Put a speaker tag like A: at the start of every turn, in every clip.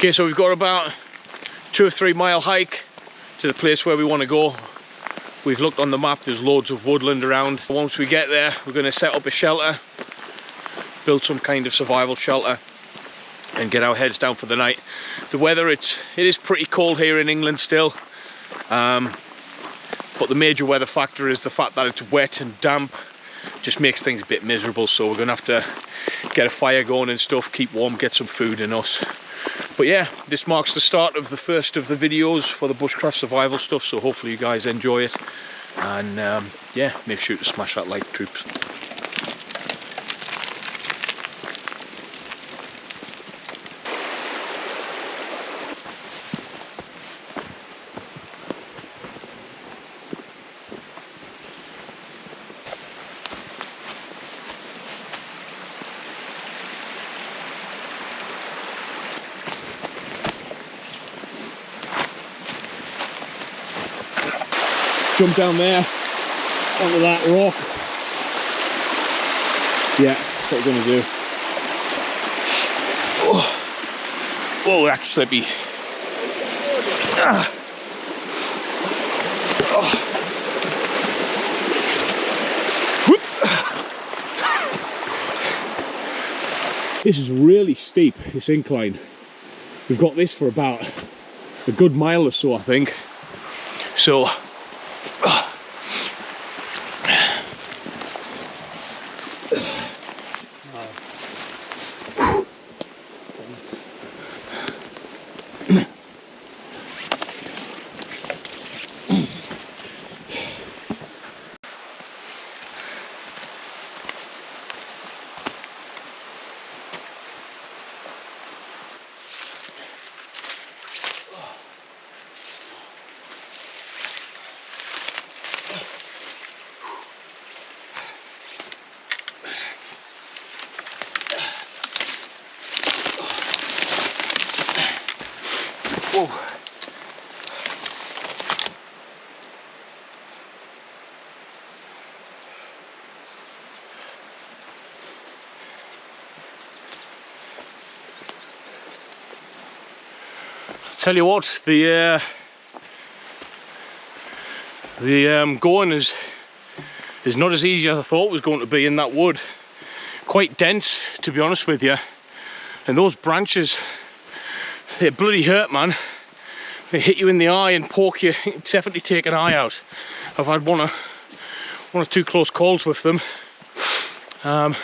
A: Okay, so we've got about 2 or 3 mile hike to the place where we want to go. We've looked on the map, there's loads of woodland around. Once we get there, we're going to set up a shelter, build some kind of survival shelter, and get our heads down for the night. The weather, it is pretty cold here in England still, but the major weather factor is the fact that it's wet and damp. Just makes things a bit miserable, so we're gonna have to get a fire going and stuff, keep warm, get some food in us. But yeah, this marks the start of the first of the videos for the bushcraft survival stuff, so hopefully you guys enjoy it. And yeah, make sure to smash that like, troops. Jump down there onto that rock. Yeah, that's what we're going to do. Oh, whoa, that's slippy. Ah. Oh. Whoop. This is really steep, this incline. We've got this for about a good mile or so, I think. So tell you what, the going is not as easy as I thought it was going to be in that wood. Quite dense, to be honest with you. And those branches, they bloody hurt, man. They hit you in the eye and poke you. Definitely take an eye out. I've had one or two close calls with them, but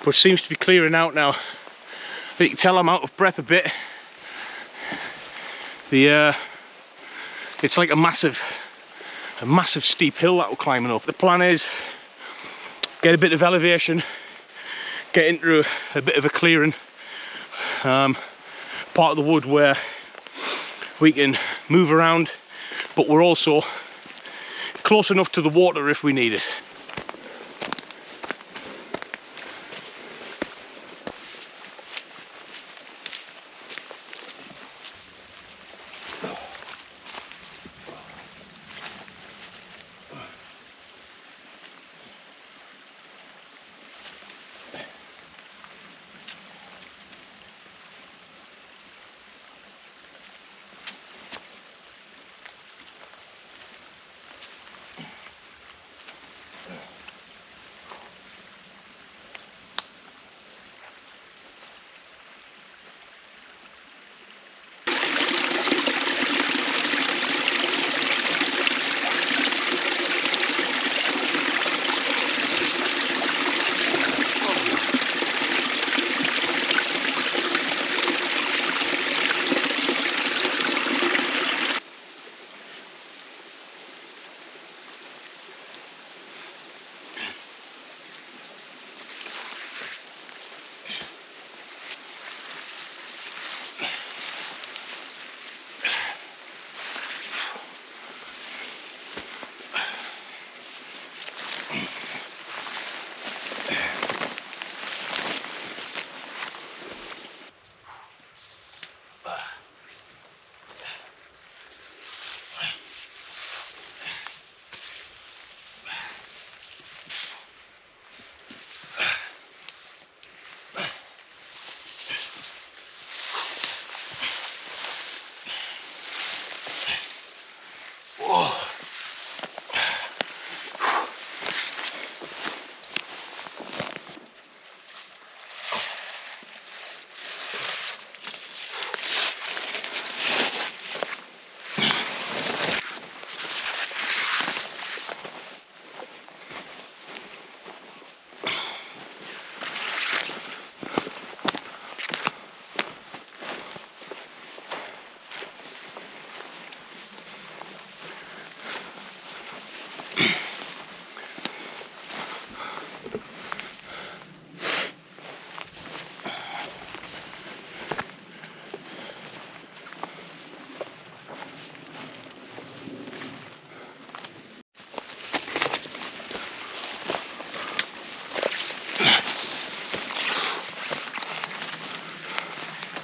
A: it seems to be clearing out now. But you can tell I'm out of breath a bit. It's like a massive steep hill that we're climbing up. The plan is get a bit of elevation, get into a bit of a clearing, part of the wood where we can move around, but we're also close enough to the water if we need it.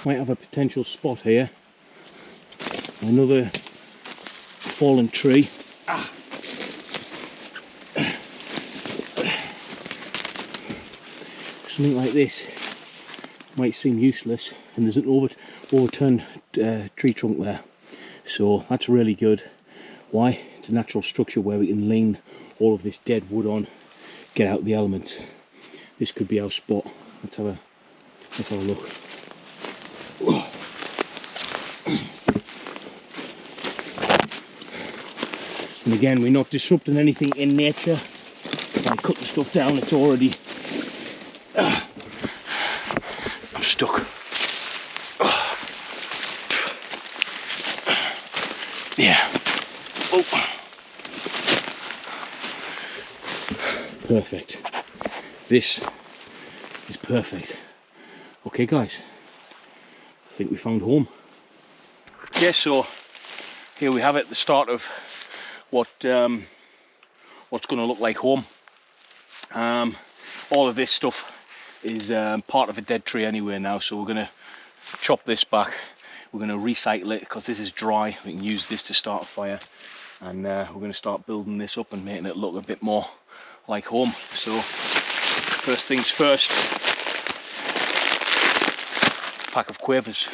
A: Might have a potential spot here. Another fallen tree. Something like this might seem useless, and there's an overturned tree trunk there, so that's really good. Why? It's a natural structure where we can lean all of this dead wood on, get out the elements. This could be our spot. Let's have a look. And again, we're not disrupting anything in nature. When I cut the stuff down, it's already... I'm stuck. Yeah. Oh. Perfect. This is perfect. Okay guys, I think we found home. Yeah, so here we have it, the start of what's going to look like home. All of this stuff is part of a dead tree anyway now, so we're going to chop this back. We're going to recycle it because this is dry. We can use this to start a fire, and we're going to start building this up and making it look a bit more like home. So first things first, pack of quavers.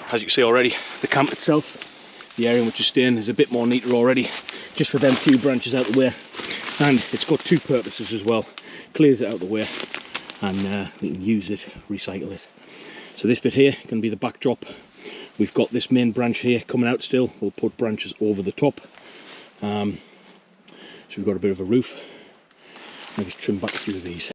A: As you can see already, the camp itself, the area in which we're staying, is a bit more neater already, just with them few branches out the way. And it's got two purposes as well. Clears it out the way, and we can use it, recycle it. So this bit here can be the backdrop. We've got this main branch here coming out still. We'll put branches over the top. So we've got a bit of a roof. Maybe just trim back a few of these.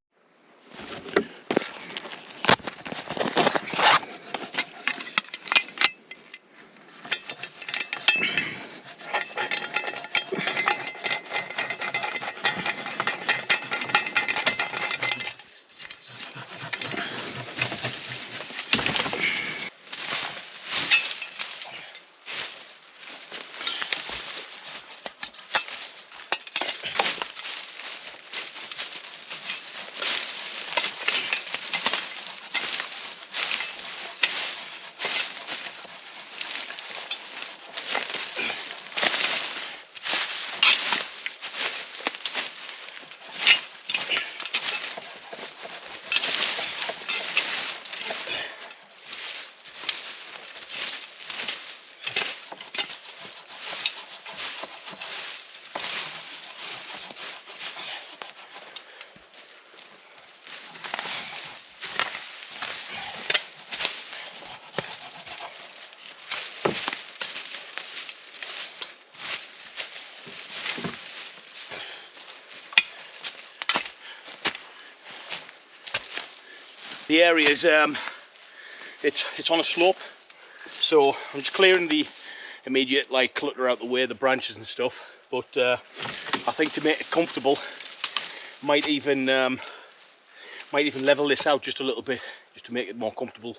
A: The area is it's on a slope, so I'm just clearing the immediate clutter out the way, the branches and stuff. But I think to make it comfortable, might even level this out just a little bit, just to make it more comfortable.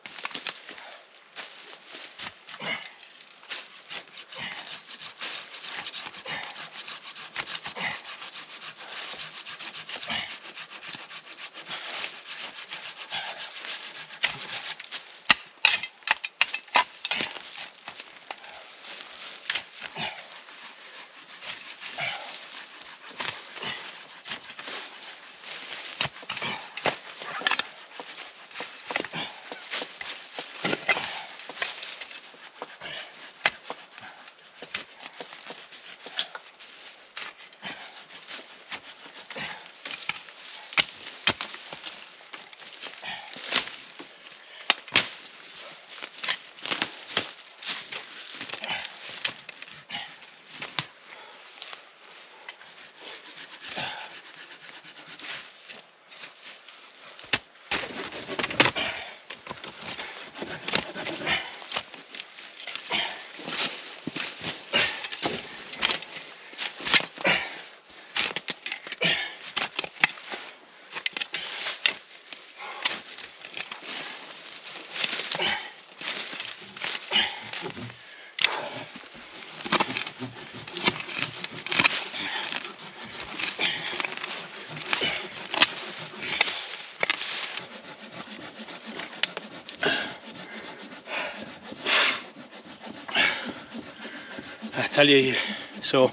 A: I tell you, so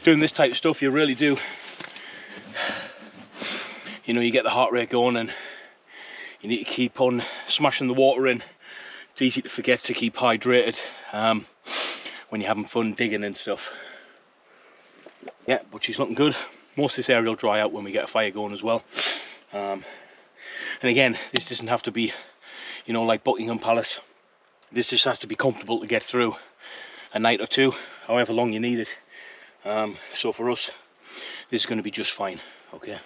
A: doing this type of stuff, you really do, you know, you get the heart rate going, and you need to keep on smashing the water in. It's easy to forget to keep hydrated when you're having fun digging and stuff. Yeah, but she's looking good. Most of this area will dry out when we get a fire going as well. And again, this doesn't have to be, you know, like Buckingham Palace. This just has to be comfortable to get through a night or two, however long you need it. So for us, this is going to be just fine, okay?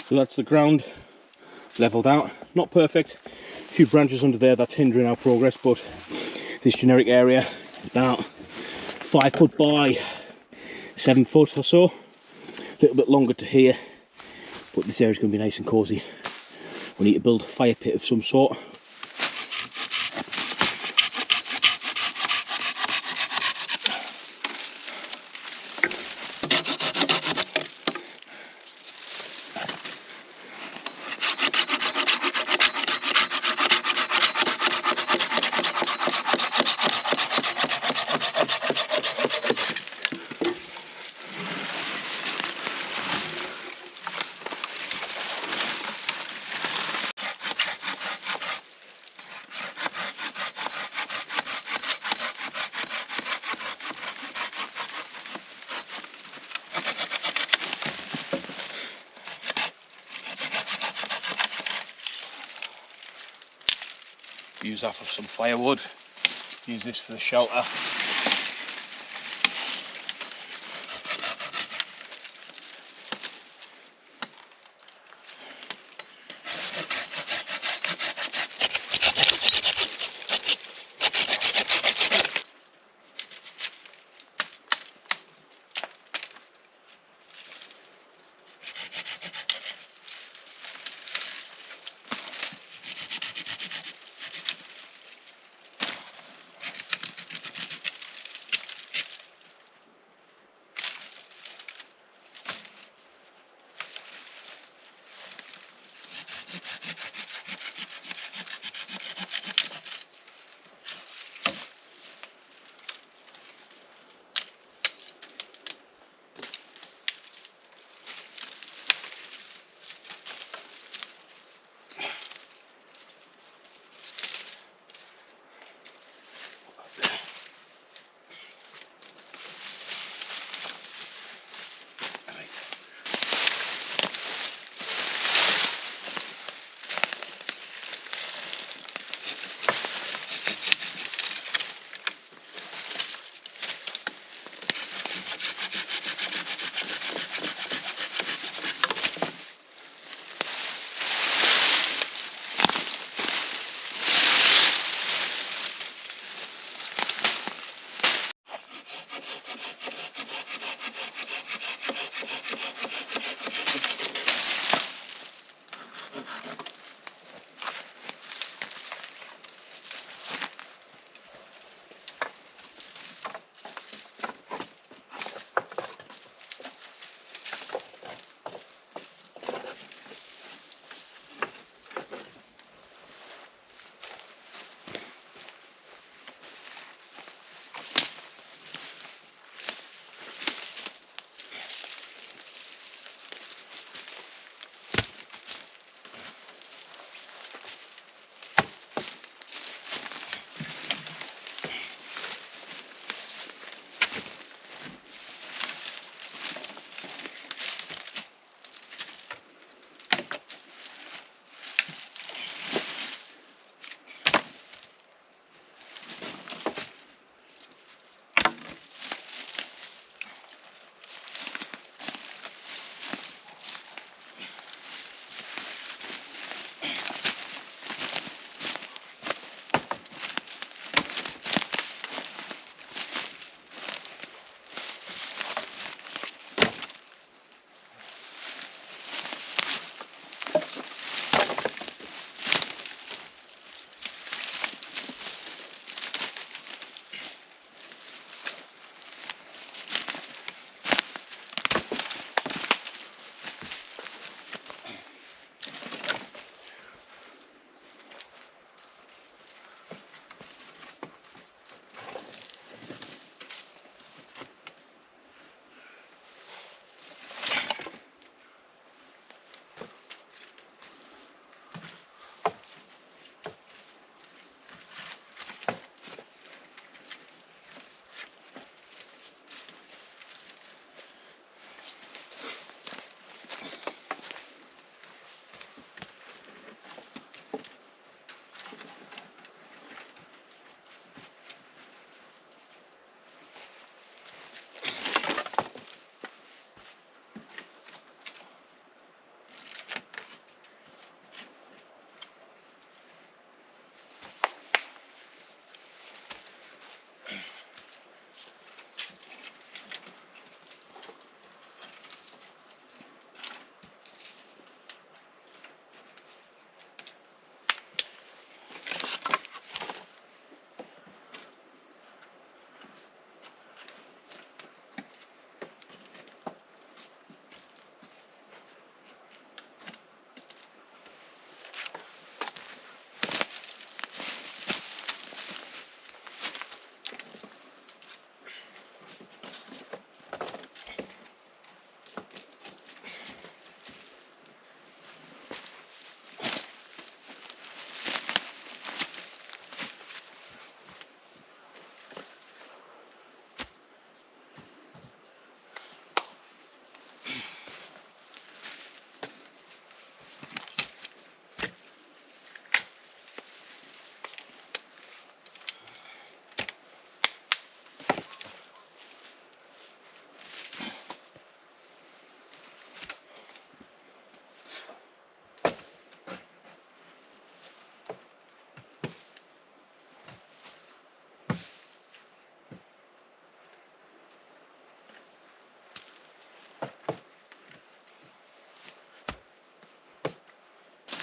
A: So that's the ground leveled out, not perfect, a few branches under there that's hindering our progress, but this generic area about 5 foot by 7 foot or so, a little bit longer to here, but this area is going to be nice and cozy. We need to build a fire pit of some sort. Use that for some firewood, use this for the shelter.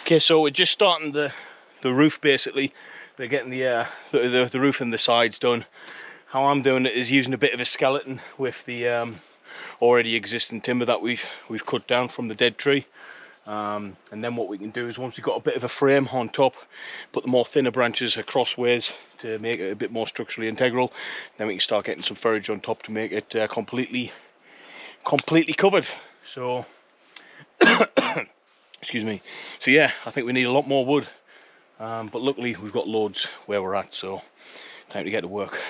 A: Okay, so we're just starting the roof basically. They're getting the roof and the sides done. How I'm doing it is using a bit of a skeleton with the already existing timber that we've cut down from the dead tree. And then what we can do is, once we've got a bit of a frame on top, put the more thinner branches acrossways to make it a bit more structurally integral. Then we can start getting some foliage on top to make it completely covered. So excuse me. So yeah, I think we need a lot more wood, but luckily we've got loads where we're at, so time to get to work.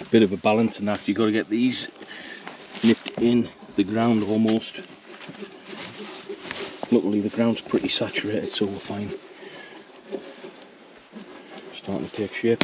A: Bit of a balancing act. You've got to get these nipped in the ground almost. Luckily the ground's pretty saturated, so we're fine. Starting to take shape.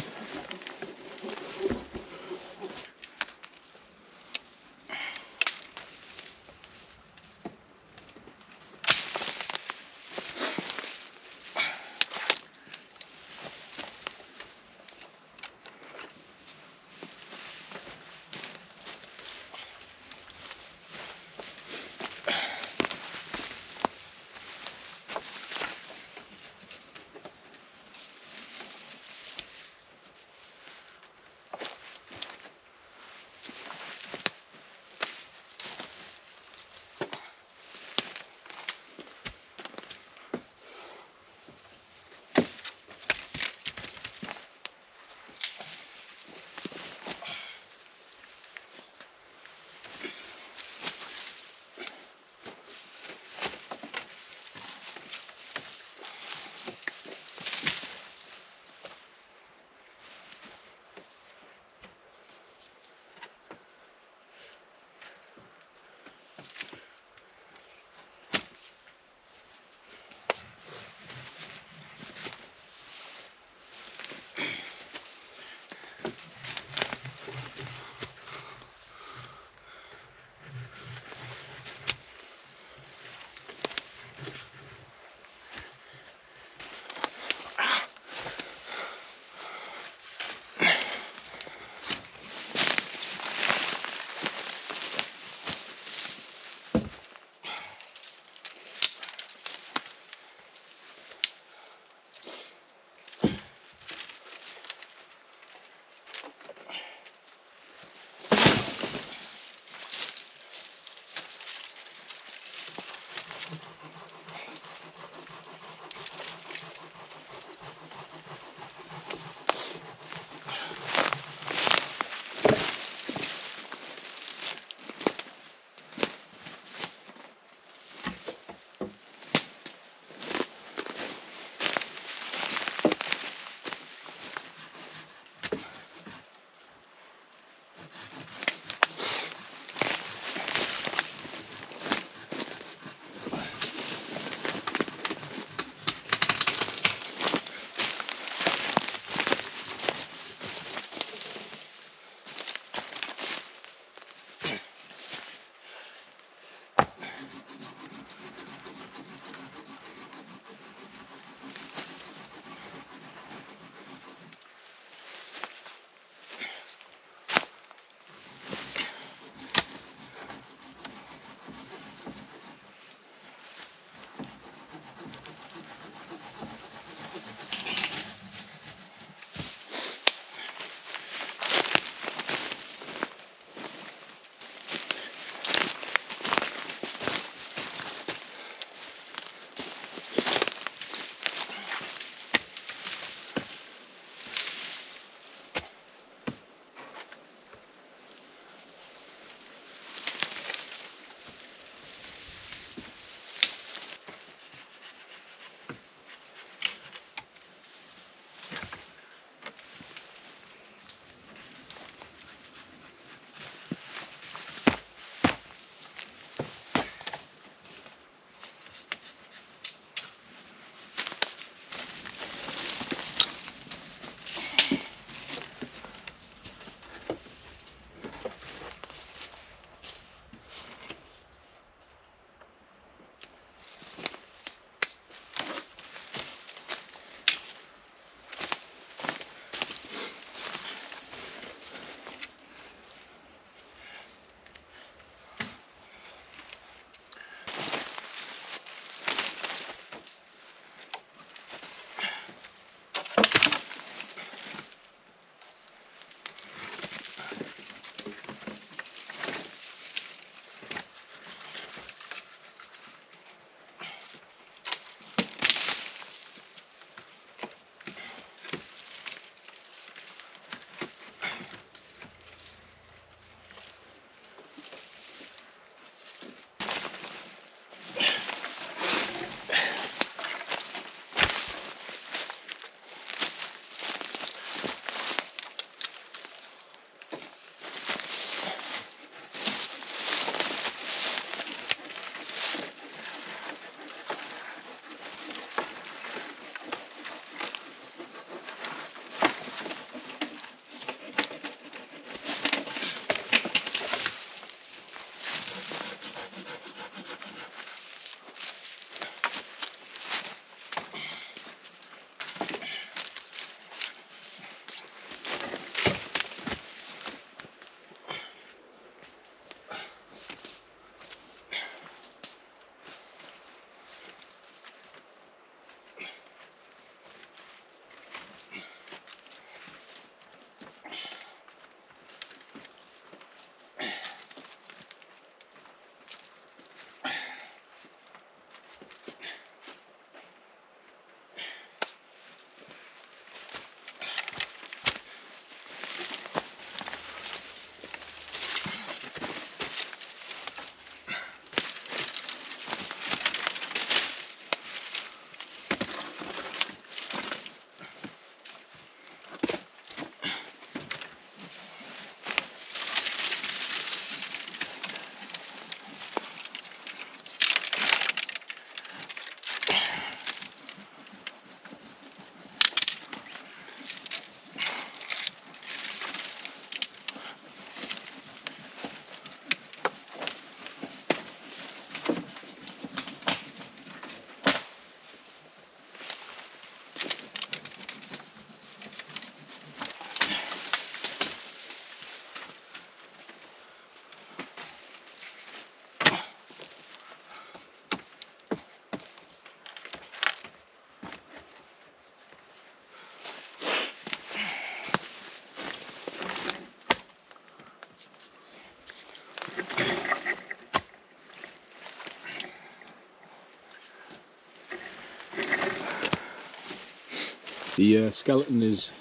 A: The skeleton is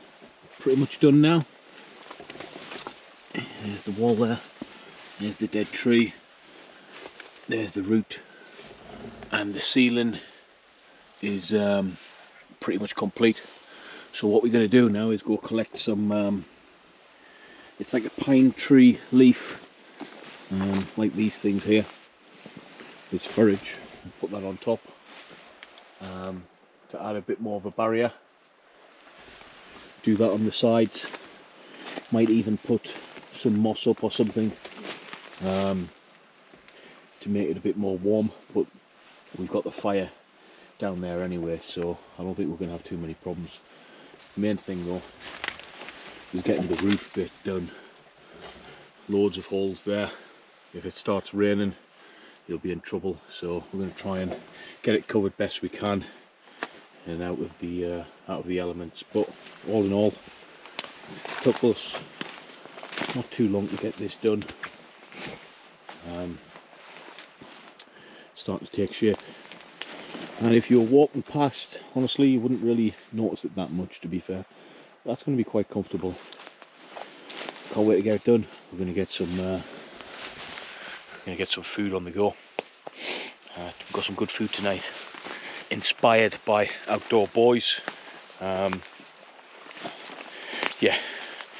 A: pretty much done now. There's the wall there, there's the dead tree, there's the root, and the ceiling is pretty much complete. So what we're going to do now is go collect some, it's like a pine tree leaf, like these things here. It's forage, put that on top to add a bit more of a barrier. Do that on the sides, might even put some moss up or something to make it a bit more warm, but we've got the fire down there anyway, so I don't think we're going to have too many problems. The main thing though is getting the roof bit done. Loads of holes there. If it starts raining you'll be in trouble, so we're going to try and get it covered best we can and out of the elements. But all in all, it's took us not too long to get this done. Starting to take shape, and if you're walking past, honestly you wouldn't really notice it that much, to be fair. That's going to be quite comfortable. Can't wait to get it done. We're going to get some food on the go. We've got some good food tonight, inspired by Outdoor Boys. Yeah,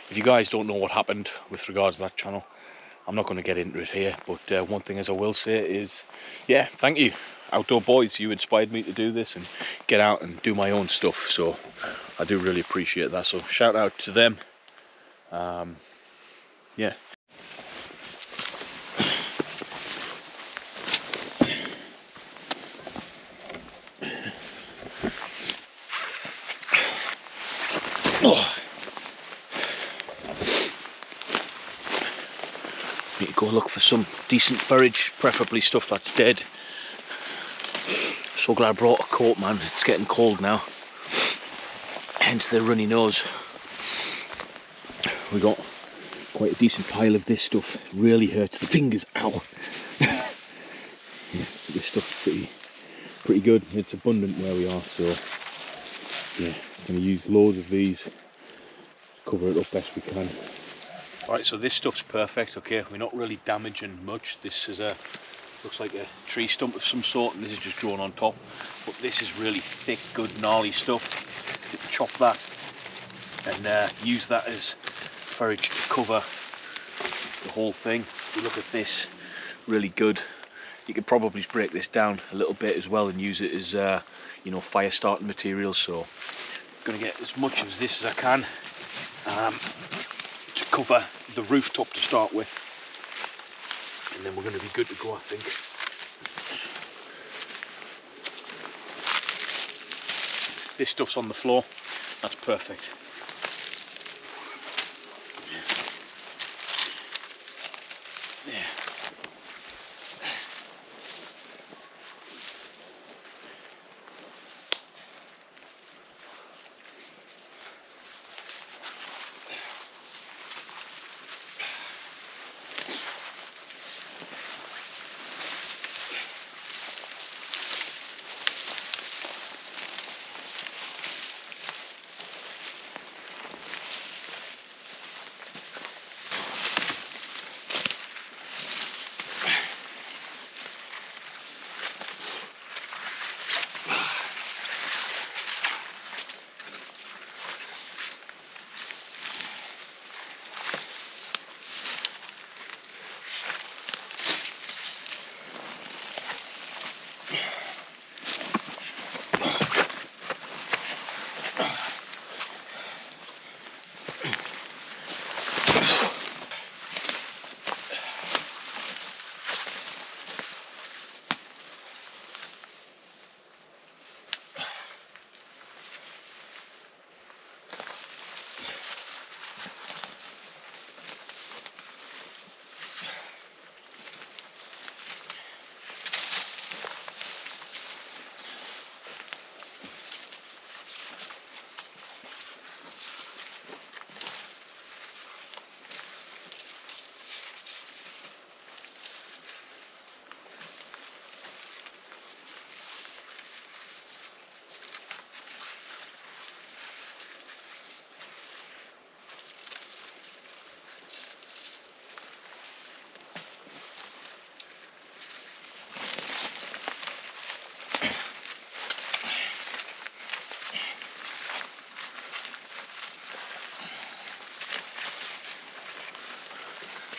A: if you guys don't know what happened with regards to that channel, I'm not going to get into it here, but one thing as I will say is, yeah, thank you Outdoor Boys, you inspired me to do this and get out and do my own stuff, so I do really appreciate that, so shout out to them. Yeah. Oh. Need to go look for some decent forage, preferably stuff that's dead. So glad I brought a coat, man. It's getting cold now, hence the runny nose. We got quite a decent pile of this stuff. It really hurts the fingers. Ow. Yeah, this stuff's pretty good. It's abundant where we are, so yeah, I'm going to use loads of these, cover it up best we can. Right, so this stuff's perfect. Okay, we're not really damaging much. This is looks like a tree stump of some sort, and this is just growing on top, but this is really thick, good, gnarly stuff. Chop that and use that as forage to cover the whole thing. If you look at this, really good. You could probably break this down a little bit as well and use it as you know, fire starting material. So I'm going to get as much of this as I can to cover the rooftop to start with, and then we're going to be good to go, I think. This stuff's on the floor, that's perfect. Yeah.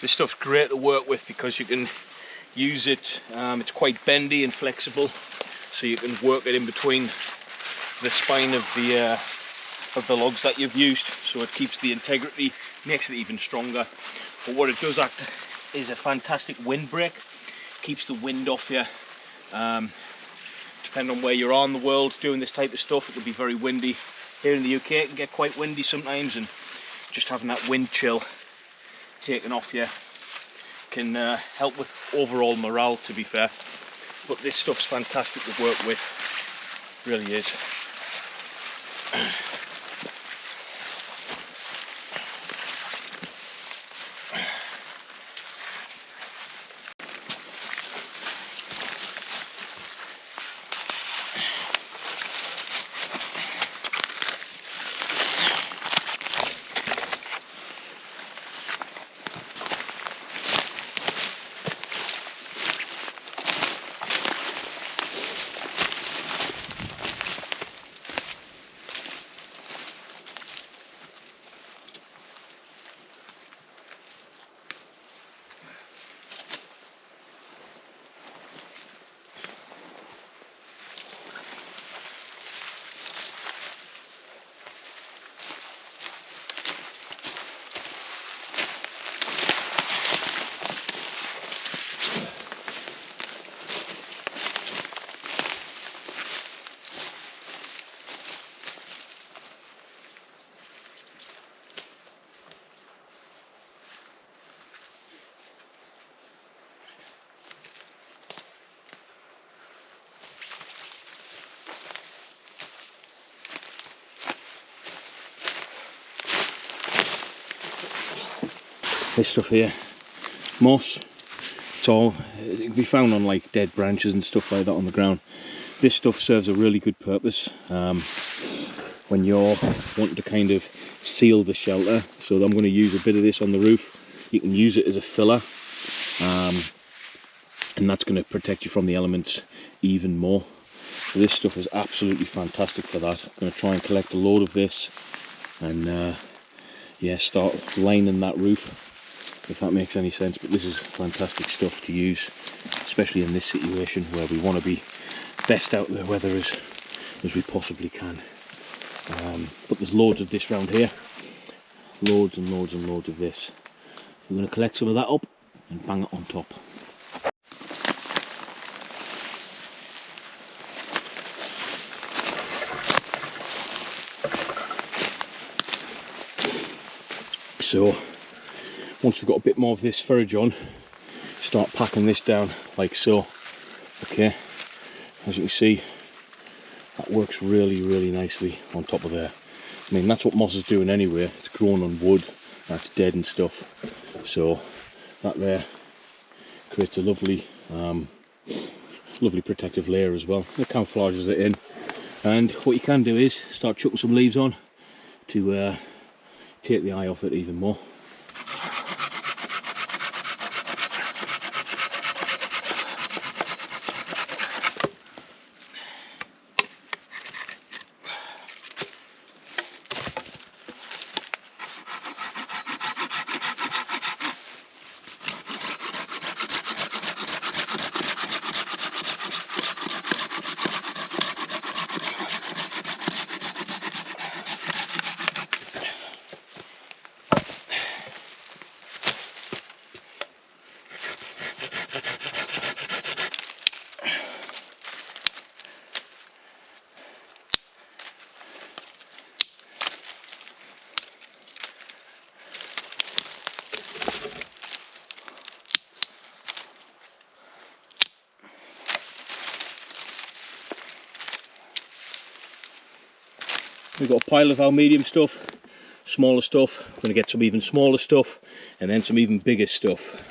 A: This stuff's great to work with because you can use it, it's quite bendy and flexible, so you can work it in between the spine of the logs that you've used, so it keeps the integrity, makes it even stronger. But what it does act is a fantastic windbreak, keeps the wind off you. Depending on where you are in the world doing this type of stuff, it can be very windy. Here in the UK it can get quite windy sometimes, and just having that wind chill taken off you can help with overall morale, to be fair. But this stuff's fantastic to work with, really is. This stuff here, moss, it's all, it can be found on like dead branches and stuff like that on the ground. This stuff serves a really good purpose when you're wanting to kind of seal the shelter. So I'm going to use a bit of this on the roof. You can use it as a filler, and that's going to protect you from the elements even more. So this stuff is absolutely fantastic for that. I'm going to try and collect a load of this and yeah, start lining that roof, if that makes any sense. But this is fantastic stuff to use, especially in this situation where we want to be best out the weather as we possibly can. But there's loads of this around here, loads and loads and loads of this. We're going to collect some of that up and bang it on top. So once we've got a bit more of this forage on, start packing this down like so. Okay, as you can see, that works really, really nicely on top of there. I mean, that's what moss is doing anyway. It's growing on wood that's dead and stuff. So that there creates a lovely, lovely protective layer as well. It camouflages it in. And what you can do is start chucking some leaves on to take the eye off it even more. We've got a pile of our medium stuff, smaller stuff. We're going to get some even smaller stuff and then some even bigger stuff.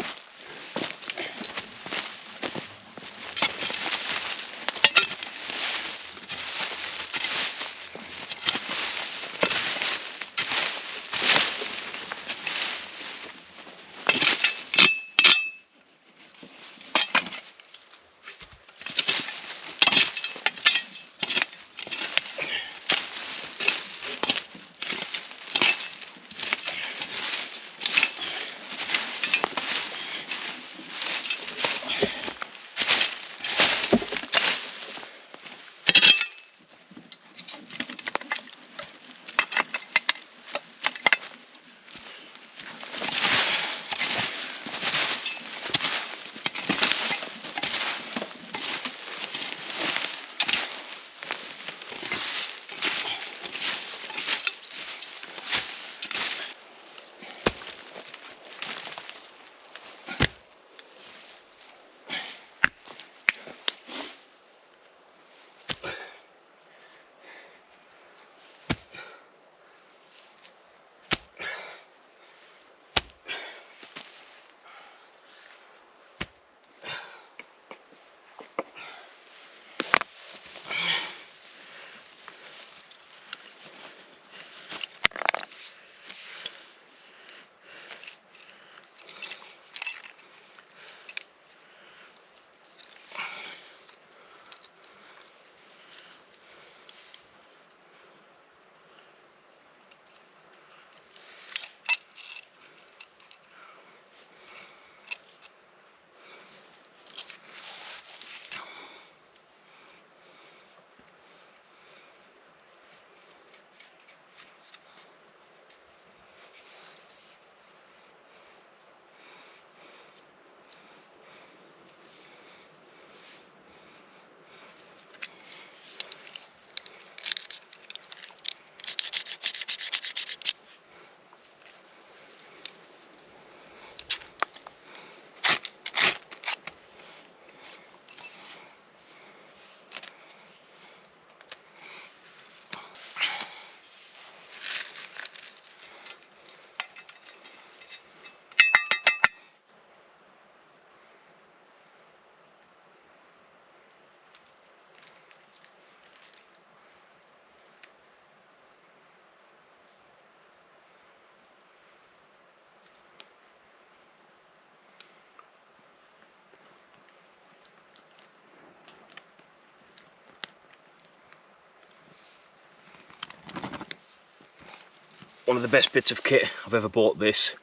A: one of the best bits of kit I've ever bought. This,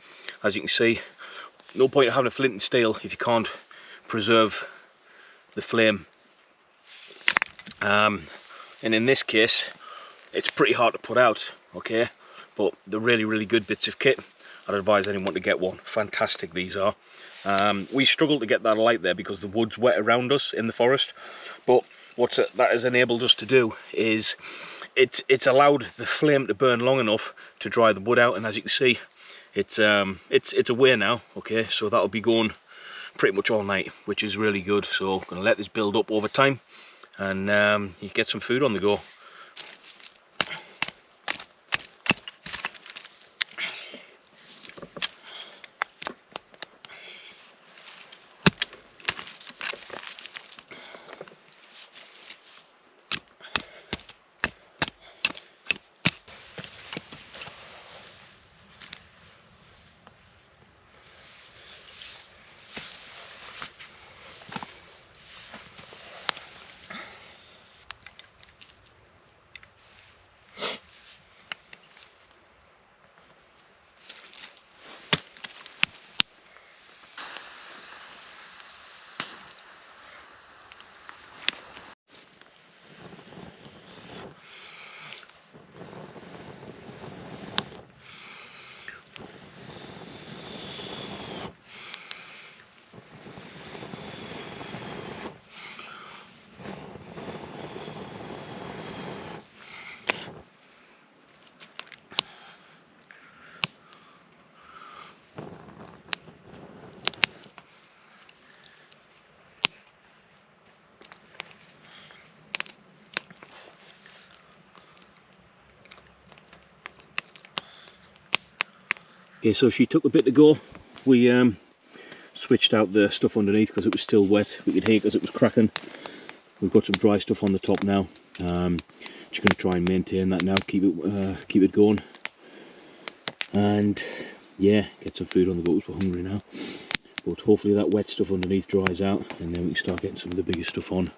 A: as you can see, no point in having a flint and steel if you can't preserve the flame. And in this case, it's pretty hard to put out, okay? But they're really good bits of kit. I'd advise anyone to get one. Fantastic these are. We struggled to get that light there because the wood's wet around us in the forest. But what that has enabled us to do is it's allowed the flame to burn long enough to dry the wood out. And as you can see, it's away now, okay? So that'll be going pretty much all night, which is really good. So I'm going to let this build up over time, and you get some food on the go. Okay, so she took a bit to go. We switched out the stuff underneath because it was still wet. We could hear because it was cracking. We've got some dry stuff on the top now. Just going to try and maintain that now, keep it going, and yeah, get some food on the go because we're hungry now. But hopefully that wet stuff underneath dries out, and then we can start getting some of the bigger stuff on.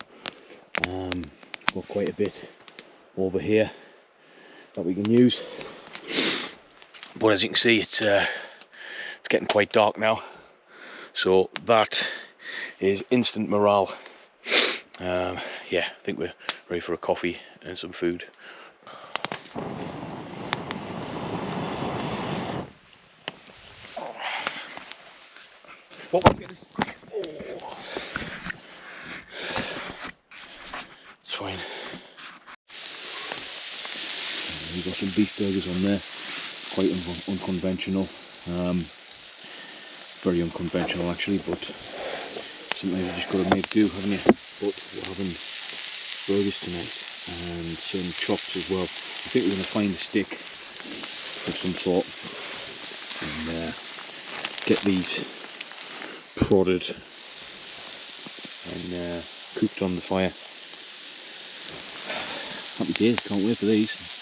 A: Got quite a bit over here that we can use. But as you can see, it's getting quite dark now, so that is instant morale. Yeah, I think we're ready for a coffee and some food. What was it? Oh. It's fine. We've got some beef burgers on there. Quite unconventional, very unconventional actually, but sometimes you just got to make do, haven't you? But we're having burgers tonight and some chops as well. I think we're going to find a stick of some sort and get these prodded and cooked on the fire. Happy days, can't wait for these.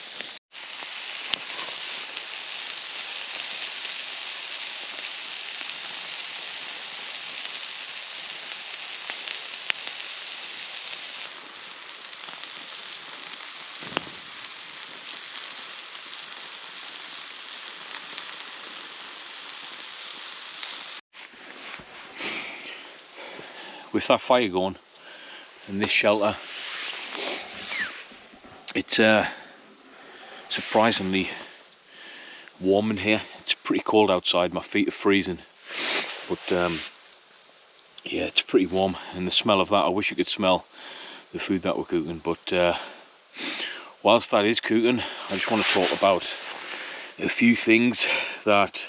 A: With that fire going and this shelter, it's surprisingly warm in here. It's pretty cold outside, my feet are freezing, but yeah, it's pretty warm, and the smell of that, I wish you could smell the food that we're cooking. But whilst that is cooking, I just want to talk about a few things that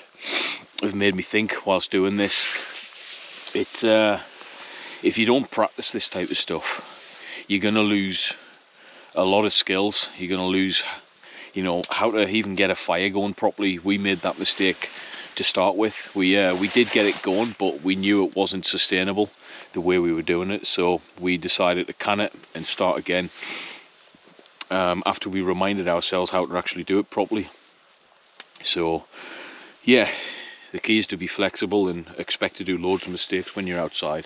A: have made me think whilst doing this. It's if you don't practice this type of stuff, you're going to lose a lot of skills. You're going to lose, you know, how to even get a fire going properly. We made that mistake to start with. We did get it going, but we knew it wasn't sustainable the way we were doing it, so we decided to can it and start again after we reminded ourselves how to actually do it properly. So yeah, the key is to be flexible and expect to do loads of mistakes when you're outside,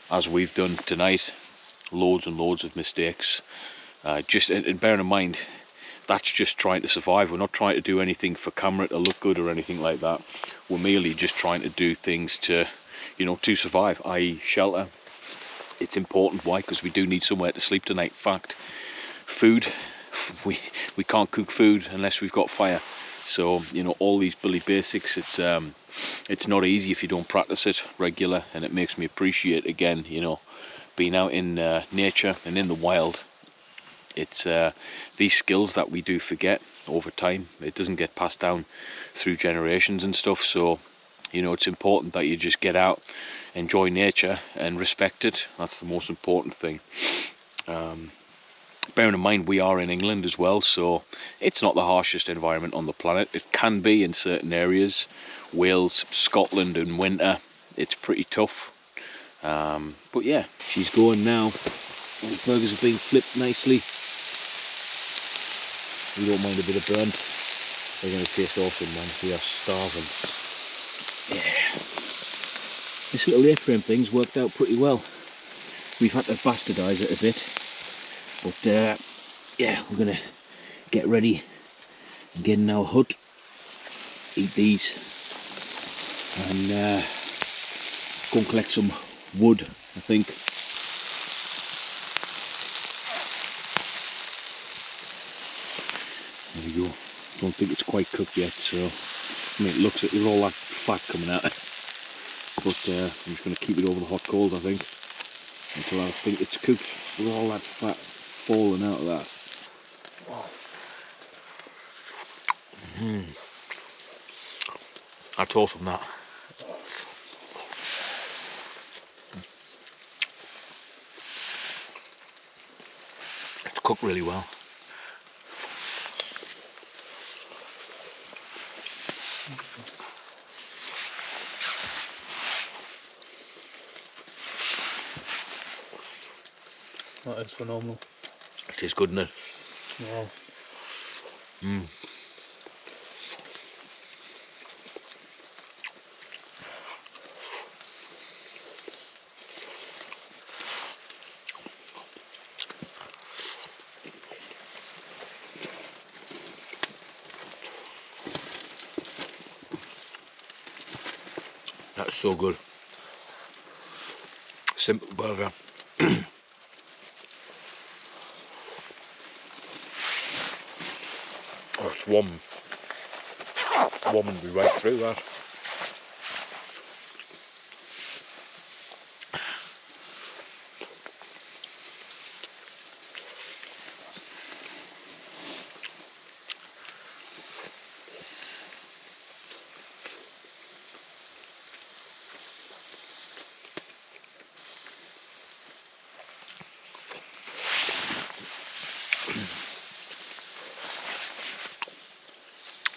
A: as we've done tonight. Loads and loads of mistakes. Just and bearing in mind that's just trying to survive. We're not trying to do anything for camera to look good or anything like that. We're merely just trying to do things to, you know, to survive, i.e. shelter. It's important. Why? Because we do need somewhere to sleep tonight. In fact, food, we can't cook food unless we've got fire. So, you know, all these Billy basics, it's not easy if you don't practice it regular, and it makes me appreciate, again, you know, being out in nature and in the wild. It's these skills that we do forget over time. It doesn't get passed down through generations and stuff. So, you know, it's important that you just get out, enjoy nature and respect it. That's the most important thing. Bearing in mind we are in England as well, so it's not the harshest environment on the planet. It can be in certain areas. Wales, Scotland in winter, it's pretty tough. But yeah, she's going now. The burgers are being flipped nicely. We don't mind a bit of burn. They're going to taste awesome, man. We are starving. Yeah. This little A-frame thing's worked out pretty well. We've had to bastardise it a bit. But yeah, we're going to get ready and get in our hut. Eat these. And go and collect some wood, I think. There we go. Don't think it's quite cooked yet, so I mean, it looks like there's all that fat coming out. But I'm just going to keep it over the hot coals, I think, until I think it's cooked with all that fat falling out of that. That's awesome, that. It's cooked really well.
B: That is phenomenal.
A: It is good, isn't it?
B: Wow.
A: That's so good. Simple burger. Oh, it's warming me right through that.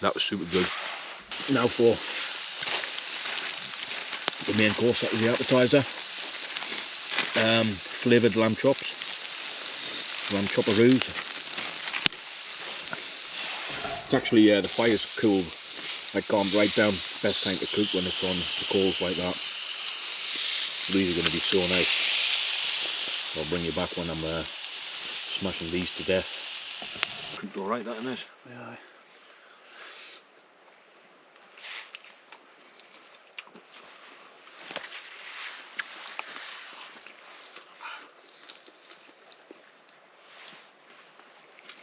A: That was super good. Now for the main course, that was the appetizer. Flavoured lamb chops, lamb chopperoos. It's actually, the fire's cooled, like calmed right down. Best time to cook when it's on the coals like that. These are going to be so nice. I'll bring you back when I'm smashing these to death. Cooked alright, that, isn't it?
B: Yeah.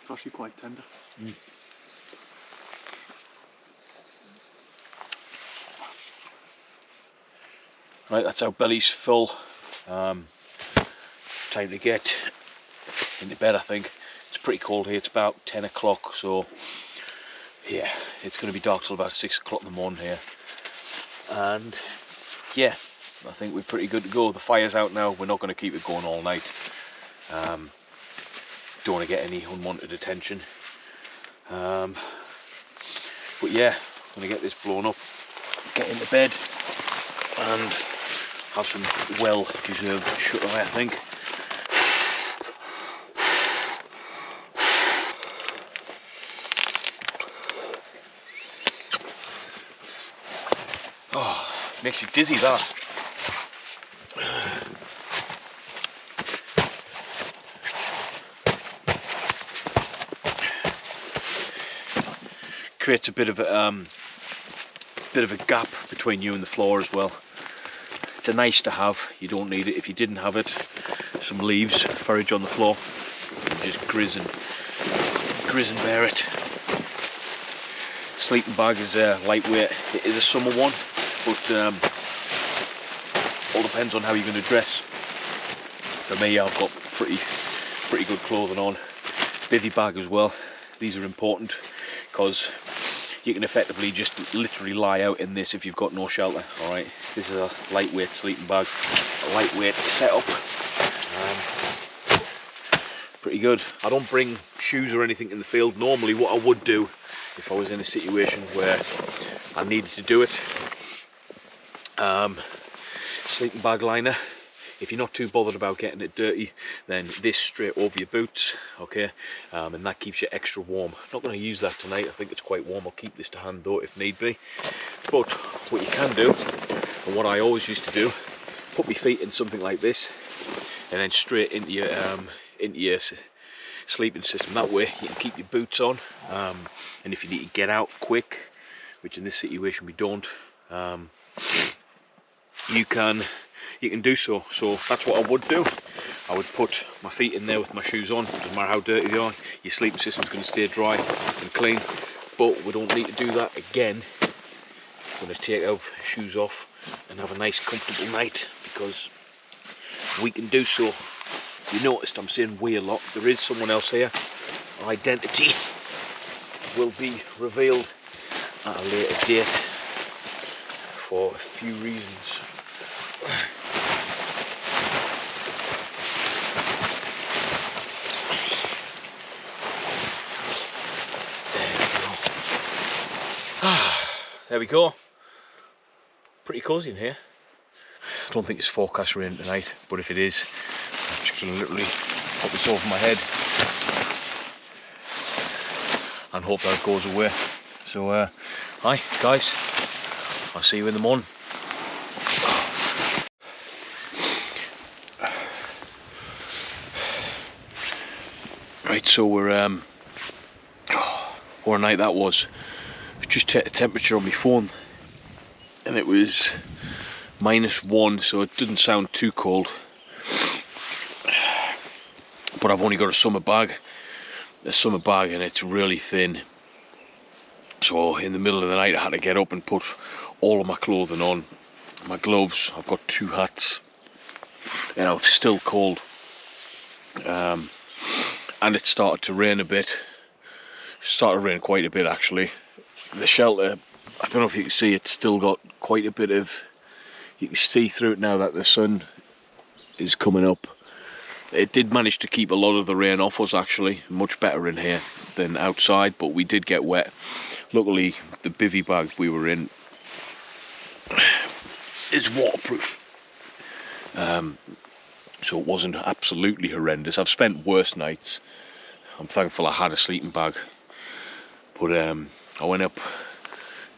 B: It's actually quite tender.
A: Right, that's our bellies full. Time to get into bed, I think. It's pretty cold here, it's about 10 o'clock, so yeah, it's going to be dark till about 6 o'clock in the morning here. And yeah, I think we're pretty good to go. The fire's out now, we're not going to keep it going all night. Don't want to get any unwanted attention. But yeah, I'm going to get this blown up, get into bed, and have some well-deserved shut-eye, I think. Oh, makes you dizzy, that. creates a bit of a gap between you and the floor as well. It's a nice to have, you don't need it. If you didn't have it, some leaves, forage on the floor, and just grizz and bear it. Sleeping bag is lightweight. It is a summer one, but all depends on how you're going to dress. For me, I've got pretty good clothing on. Bivy bag as well. These are important because you can effectively just literally lie out in this if you've got no shelter. All right, this is a lightweight sleeping bag, a lightweight setup. Pretty good. I don't bring shoes or anything in the field. Normally what I would do if I was in a situation where I needed to do it, sleeping bag liner. If you're not too bothered about getting it dirty, then this straight over your boots, okay, and that keeps you extra warm. I'm not going to use that tonight, I think it's quite warm. I'll keep this to hand though if need be. But what you can do, and what I always used to do, put my feet in something like this and then straight into your sleeping system. That way you can keep your boots on, and if you need to get out quick, which in this situation we don't, you can do so. So that's what I would do. I would put my feet in there with my shoes on. Doesn't matter how dirty they are, your sleeping system's going to stay dry and clean. But we don't need to do that again. I'm going to take our shoes off and have a nice comfortable night, because we can do so. You noticed I'm saying we a lot. There is someone else here. Our identity will be revealed at a later date for a few reasons. There we go. Pretty cosy in here. I don't think it's forecast rain tonight, but if it is, I'm just going to literally put this over my head and hope that it goes away. So, hi guys, I'll see you in the morning. Right, so we're what a night that was. Just checked the temperature on my phone and it was -1, so it didn't sound too cold. But I've only got a summer bag and it's really thin. So in the middle of the night I had to get up and put all of my clothing on. My gloves, I've got 2 hats, and I was still cold. And it started to rain a bit. It started to rain quite a bit actually. The shelter, I don't know if you can see, it's still got quite a bit of, you can see through it now that the sun is coming up. It did manage to keep a lot of the rain off us actually, much better in here than outside, but we did get wet. Luckily the bivy bag we were in is waterproof, so it wasn't absolutely horrendous. I've spent worse nights. I'm thankful I had a sleeping bag, but I went up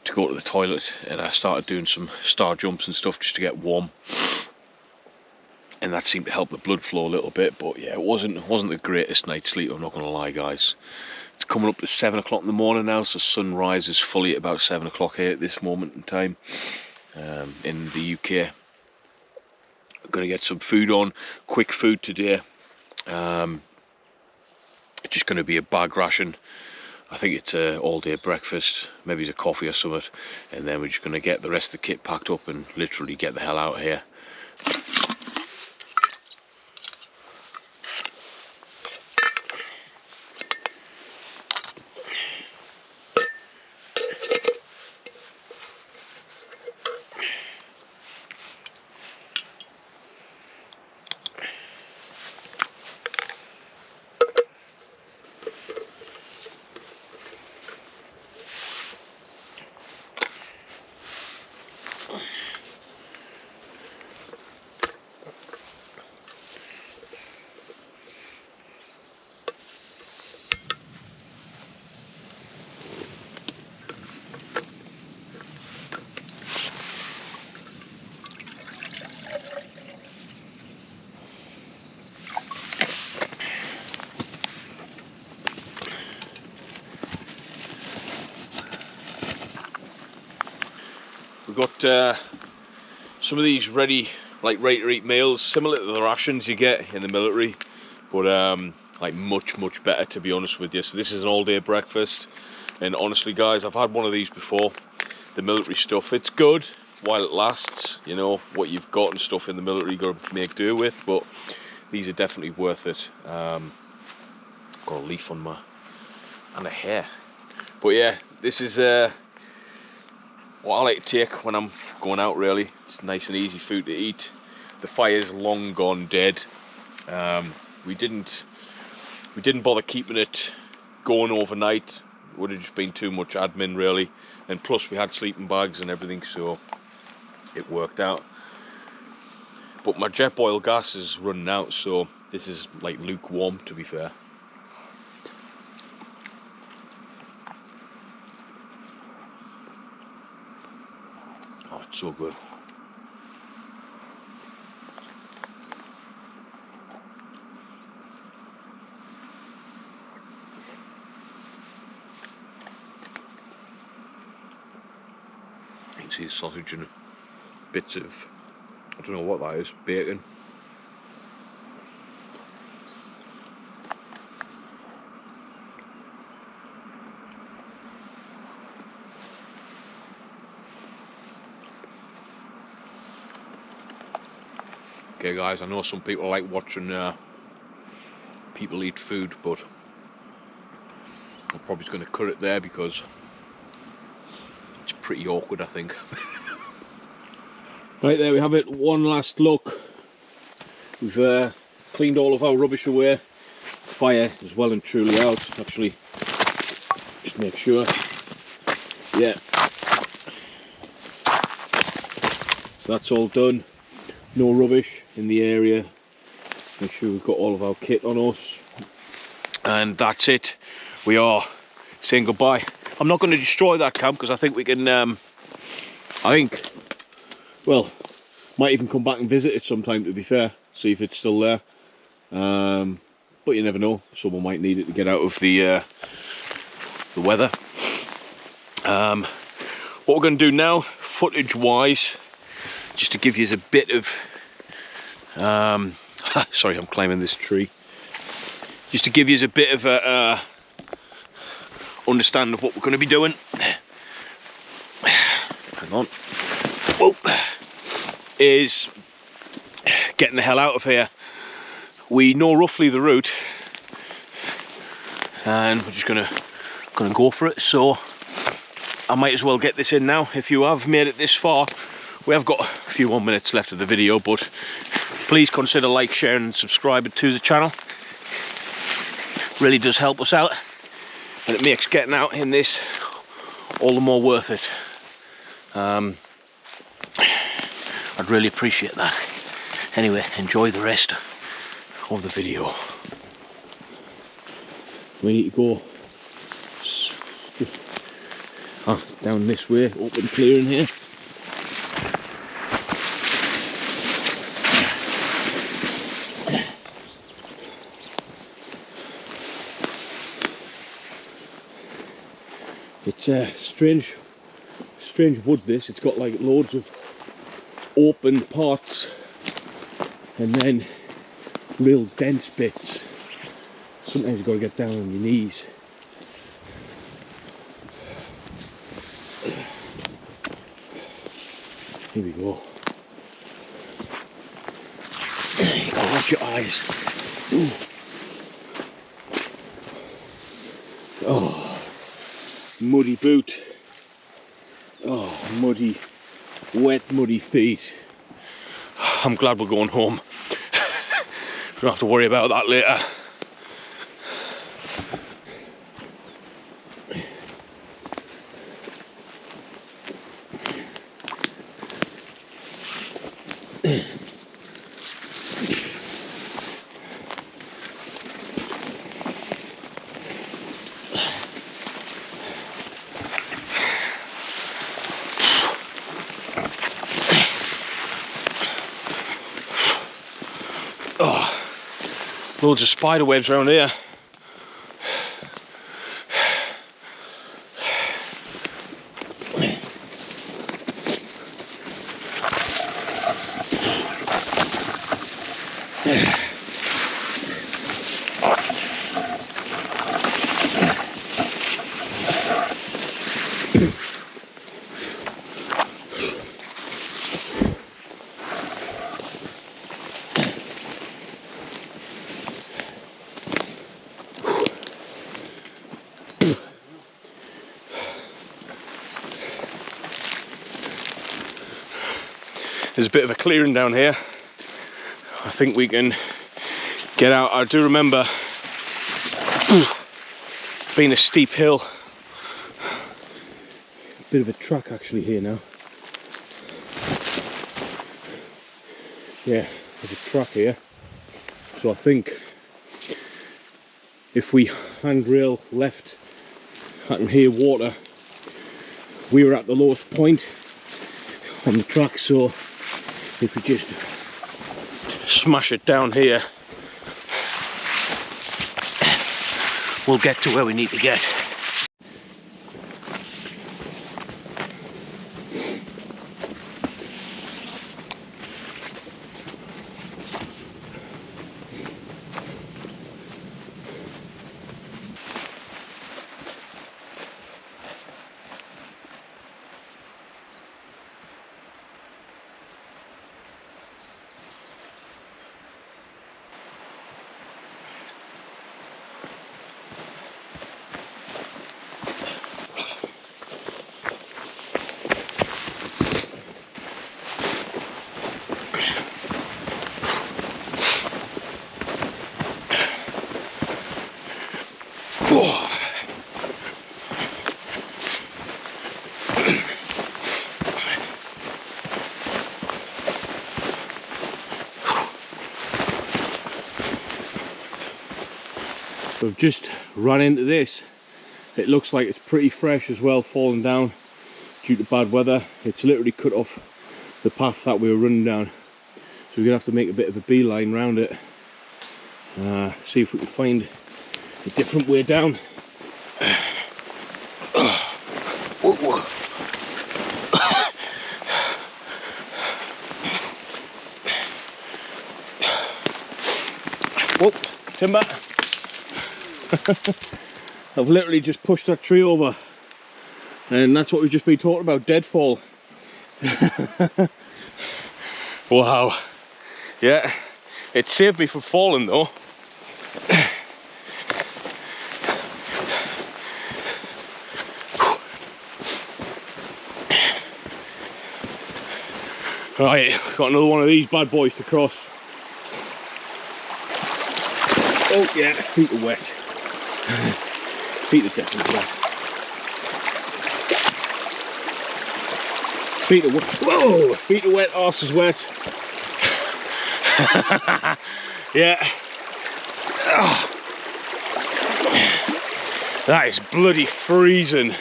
A: to go to the toilet and I started doing some star jumps and stuff just to get warm, and that seemed to help the blood flow a little bit. But yeah, it wasn't the greatest night's sleep, I'm not going to lie guys. It's coming up to 7 o'clock in the morning now, so sunrise is fully at about 7 o'clock here at this moment in time in the UK. I'm going to get some food on, quick food today. It's just going to be a bag ration. I think it's a all-day breakfast, maybe it's a coffee or something, and then we're just going to get the rest of the kit packed up and literally get the hell out of here. got some of these ready to eat meals, similar to the rations you get in the military, but like much better, to be honest with you. So this is an all-day breakfast, and honestly guys, I've had one of these before. The military stuff, it's good while it lasts, you know, what you've got and stuff in the military you got to make do with, but these are definitely worth it. Got a leaf on my and a hair, but yeah, this is what I like to take when I'm going out. Really, it's nice and easy food to eat. The fire's long gone dead. We didn't bother keeping it going overnight. It would have just been too much admin really, and plus we had sleeping bags and everything, so it worked out. But my jet boil gas is running out, so this is like lukewarm, to be fair. Oh, it's so good. You can see the sausage and bits of, I don't know what that is, bacon. Okay guys, I know some people like watching people eat food, but I'm probably just going to cut it there because it's pretty awkward, I think. Right, there we have it, one last look. We've cleaned all of our rubbish away. Fire is well and truly out. Actually, just make sure. Yeah. So that's all done. No rubbish in the area. Make sure we've got all of our kit on us. And that's it. We are saying goodbye. I'm not going to destroy that camp because I think we can, well, might even come back and visit it sometime, to be fair. See if it's still there. But you never know. Someone might need it to get out of the weather. What we're going to do now, footage-wise, just to give you a bit of... sorry, I'm climbing this tree. Just to give you a bit of a understanding of what we're going to be doing. Hang on. Whoa. Is getting the hell out of here. We know roughly the route, and we're just gonna go for it. So I might as well get this in now. If you have made it this far, we have got a few more minutes left of the video, but please consider like, sharing and subscribing to the channel. Really does help us out, and it makes getting out in this all the more worth it. I'd really appreciate that. Anyway, enjoy the rest of the video. We need to go down this way, open clearing here. It's strange wood this. It's got like loads of open parts and then real dense bits. Sometimes you've got to get down on your knees. Here we go. You gotta watch your eyes. Ooh. Oh, muddy boot. Oh, muddy, wet, muddy feet. I'm glad we're going home. We don't have to worry about that later. Oh, loads of spider webs around here. There's a bit of a clearing down here. I think we can get out. I do remember being a steep hill. Bit of a track actually here now. Yeah, there's a track here. So I think if we handrail left, I can hear water. We were at the lowest point on the track, so if we just smash it down here, we'll get to where we need to get. We've just run into this. It looks like it's pretty fresh as well, falling down due to bad weather. It's literally cut off the path that we were running down, so we're gonna have to make a bit of a beeline round it. See if we can find a different way down. Whoop, timber. I've literally just pushed that tree over, and that's what we've just been talking about, deadfall. Wow. Yeah, it saved me from falling though. Right, got another one of these bad boys to cross. Oh yeah, feet are wet. Feet are definitely wet. Feet are wet. Whoa! Feet are wet, arse is wet. Yeah. Oh. That is bloody freezing.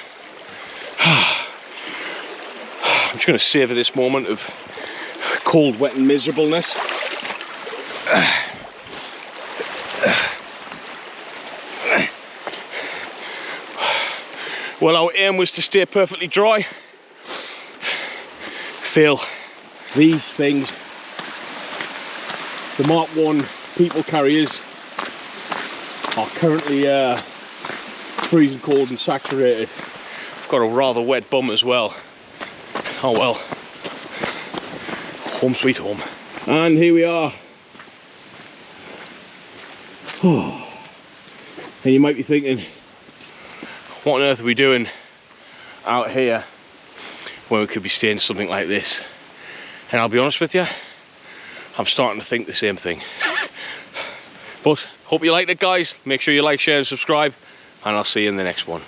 A: I'm just going to savour this moment of cold, wet and miserableness. Well, our aim was to stay perfectly dry. Fail. These things, the Mark 1 people carriers, are currently freezing cold and saturated. I've got a rather wet bum as well. Oh well. Home sweet home. And here we are. And you might be thinking, what on earth are we doing out here when we could be staying something like this? And I'll be honest with you, I'm starting to think the same thing. But hope you liked it, guys. Make sure you like, share and subscribe, and I'll see you in the next one.